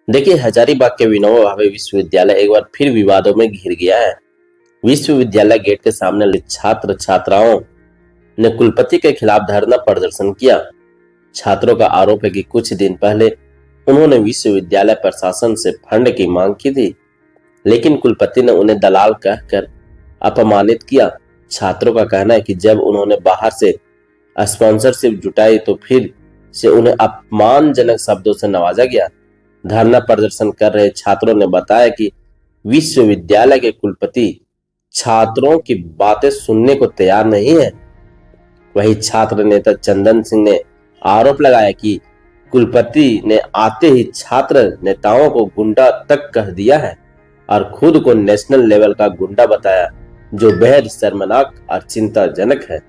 देखिए, हजारीबाग के विनोबा भावे विश्वविद्यालय एक बार फिर विवादों में घिर गया है। विश्वविद्यालय गेट के सामने छात्र छात्राओं ने कुलपति के खिलाफ धरना प्रदर्शन किया। छात्रों का आरोप है कि कुछ दिन पहले उन्होंने विश्वविद्यालय प्रशासन से फंड की मांग की थी, लेकिन कुलपति ने उन्हें दलाल कहकर अपमानित किया। छात्रों का कहना है कि जब उन्होंने बाहर से स्पॉन्सरशिप जुटाई तो फिर से उन्हें अपमानजनक शब्दों से नवाजा गया। धरना प्रदर्शन कर रहे छात्रों ने बताया कि विश्वविद्यालय के कुलपति छात्रों की बातें सुनने को तैयार नहीं है। वहीं छात्र नेता चंदन सिंह ने आरोप लगाया कि कुलपति ने आते ही छात्र नेताओं को गुंडा तक कह दिया है और खुद को नेशनल लेवल का गुंडा बताया, जो बेहद शर्मनाक और चिंताजनक है।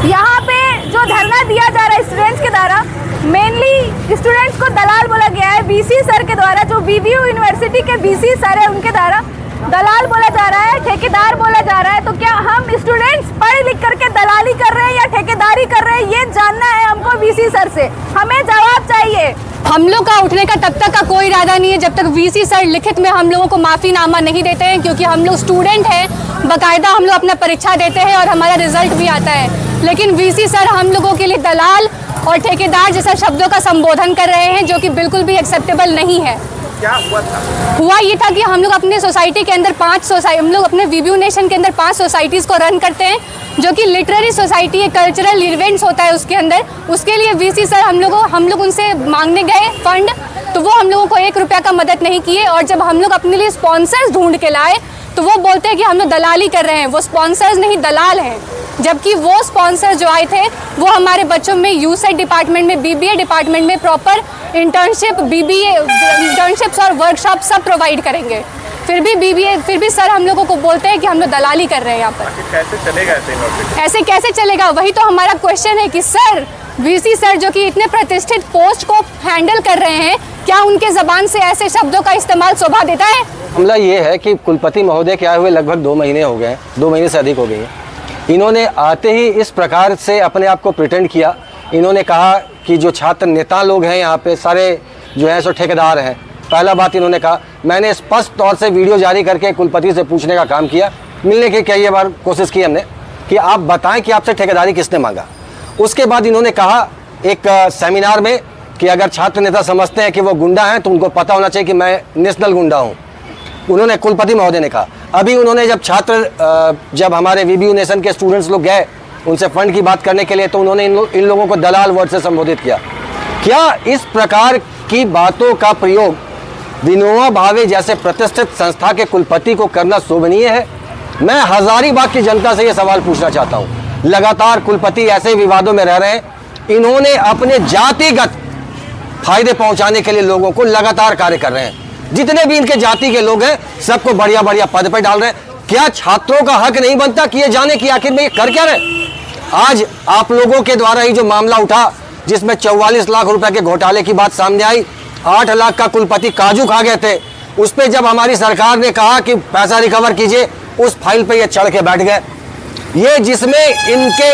यहाँ पे जो धरना दिया जा रहा है स्टूडेंट्स के द्वारा, मेनली स्टूडेंट्स को दलाल बोला गया है। वीसी सर के द्वारा, जो वीवीयू यूनिवर्सिटी के वीसी सर है, उनके द्वारा दलाल बोला जा रहा है, ठेकेदार बोला जा रहा है। तो क्या हम स्टूडेंट्स पढ़ लिख करके दलाली कर रहे हैं या ठेकेदारी कर रहे हैं, ये जानना है हमको वीसी सर से। हमें जवाब चाहिए। हम लोग का उठने का तब तक का कोई इरादा नहीं है जब तक वीसी सर लिखित में हम लोगों को माफीनामा नहीं देते हैं, क्योंकि हम लोग स्टूडेंट हैं, बाकायदा हम लोग अपना परीक्षा देते हैं और हमारा रिजल्ट भी आता है। लेकिन वीसी सर हम लोगों के लिए दलाल और ठेकेदार जैसा शब्दों का संबोधन कर रहे हैं, जो कि बिल्कुल भी एक्सेप्टेबल नहीं है। क्या हुआ था? हुआ ये था कि हम लोग अपने सोसाइटी के अंदर हम लोग अपने वीवीयू नेशन के अंदर 5 सोसाइटीज़ को रन करते हैं, जो कि लिटरेरी सोसाइटी है, कल्चरल इवेंट्स होता है उसके अंदर। उसके लिए वीसी सर हम लोग उनसे मांगने गए फंड, तो वो हम लोगों को 1 रुपया का मदद नहीं किए। और जब हम लोग अपने लिए स्पॉन्सर्स ढूंढ के लाए तो वो बोलते हैं कि हम लोग दलाली कर रहे हैं। वो स्पॉन्सर्स नहीं, दलाल हैं। जबकि वो स्पॉन्सर जो आए थे वो हमारे बच्चों में यूसेट डिपार्टमेंट में, बीबीए डिपार्टमेंट में प्रॉपर इंटर्नशिप, बीबीए इंटर्नशिप्स और वर्कशॉप सब प्रोवाइड करेंगे। फिर भी सर हम लोगों को बोलते हैं कि हम लोग दलाली कर रहे हैं यहाँ पर। कैसे चलेगा ऐसे कैसे चलेगा? वही तो हमारा क्वेश्चन है कि सर, वीसी सर जो कि इतने प्रतिष्ठित पोस्ट को हैंडल कर रहे हैं, क्या उनके जबान से ऐसे शब्दों का इस्तेमाल शोभा देता है? मामला ये है कि कुलपति महोदय के आए हुए लगभग 2 महीने हो गए, 2 महीने से अधिक हो गए हैं। इन्होंने आते ही इस प्रकार से अपने आप को प्रिटेंड किया। इन्होंने कहा कि जो छात्र नेता लोग हैं यहाँ पे सारे जो हैं सो ठेकेदार हैं। पहला बात इन्होंने कहा, मैंने स्पष्ट तौर से वीडियो जारी करके कुलपति से पूछने का काम किया, मिलने की कई बार कोशिश की हमने कि आप बताएं कि आपसे ठेकेदारी किसने मांगा। उसके बाद इन्होंने कहा एक सेमिनार में कि अगर छात्र नेता समझते हैं कि वो गुंडा हैं तो उनको पता होना चाहिए कि मैं नेशनल गुंडा हूँ। उन्होंने कुलपति महोदय ने कहा। अभी उन्होंने जब हमारे वीवीयू नेशन के स्टूडेंट्स लोग गए उनसे फंड की बात करने के लिए, तो उन्होंने इन लोगों को दलाल वर्ड से संबोधित किया। क्या इस प्रकार की बातों का प्रयोग विनोबा भावे जैसे प्रतिष्ठित संस्था के कुलपति को करना शोभनीय है? मैं हजारीबाग की जनता से ये सवाल पूछना चाहता हूँ। लगातार कुलपति ऐसे विवादों में रह रहे हैं। इन्होंने अपने जातिगत फायदे पहुंचाने के लिए लोगों को लगातार कार्य कर रहे हैं। जितने भी इनके जाति के लोग हैं सबको बढ़िया बढ़िया पद पे डाल रहे हैं। क्या छात्रों का हक नहीं बनता कि ये जाने कि आखिर में ये कर क्या रहे? आज आप लोगों के द्वारा ही जो मामला उठा, जिसमें 44 लाख रुपए के घोटाले की बात सामने आई, 8 लाख का कुलपति काजू खा गए थे। उस पर जब हमारी सरकार ने कहा कि पैसा रिकवर कीजिए, उस फाइल पे ये चढ़ के बैठ गए। ये जिसमें इनके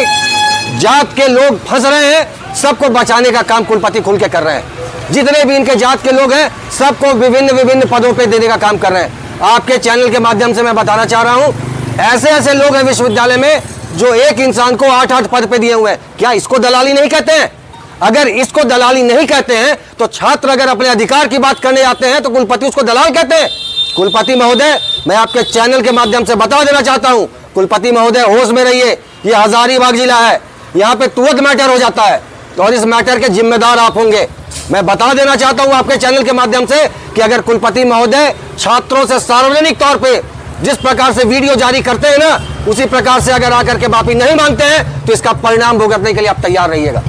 जात के लोग फंस रहे हैं, सबको बचाने का काम कुलपति खुल के कर रहे हैं। जितने भी इनके जात के लोग हैं सबको विभिन्न पदों पे देने का काम कर रहे हैं। आपके चैनल के माध्यम से मैं बताना चाह रहा हूं, ऐसे लोग हैं विश्वविद्यालय में जो एक इंसान को 8 पद पे दिए हुए हैं। क्या इसको दलाली नहीं कहते हैं? अगर इसको दलाली नहीं कहते हैं तो छात्र अगर अपने अधिकार की बात करने आते हैं तो कुलपति उसको दलाल कहते हैं। कुलपति महोदय, मैं आपके चैनल के माध्यम से बता देना चाहता हूं, कुलपति महोदय होश में रहिए। ये हजारीबाग जिला है, यहाँ पे तुरंत मैटर हो जाता है और इस मैटर के जिम्मेदार आप होंगे। मैं बता देना चाहता हूं आपके चैनल के माध्यम से कि अगर कुलपति महोदय छात्रों से सार्वजनिक तौर पे जिस प्रकार से वीडियो जारी करते हैं ना, उसी प्रकार से अगर आकर के माफी नहीं मांगते हैं तो इसका परिणाम भुगतने के लिए आप तैयार रहिएगा।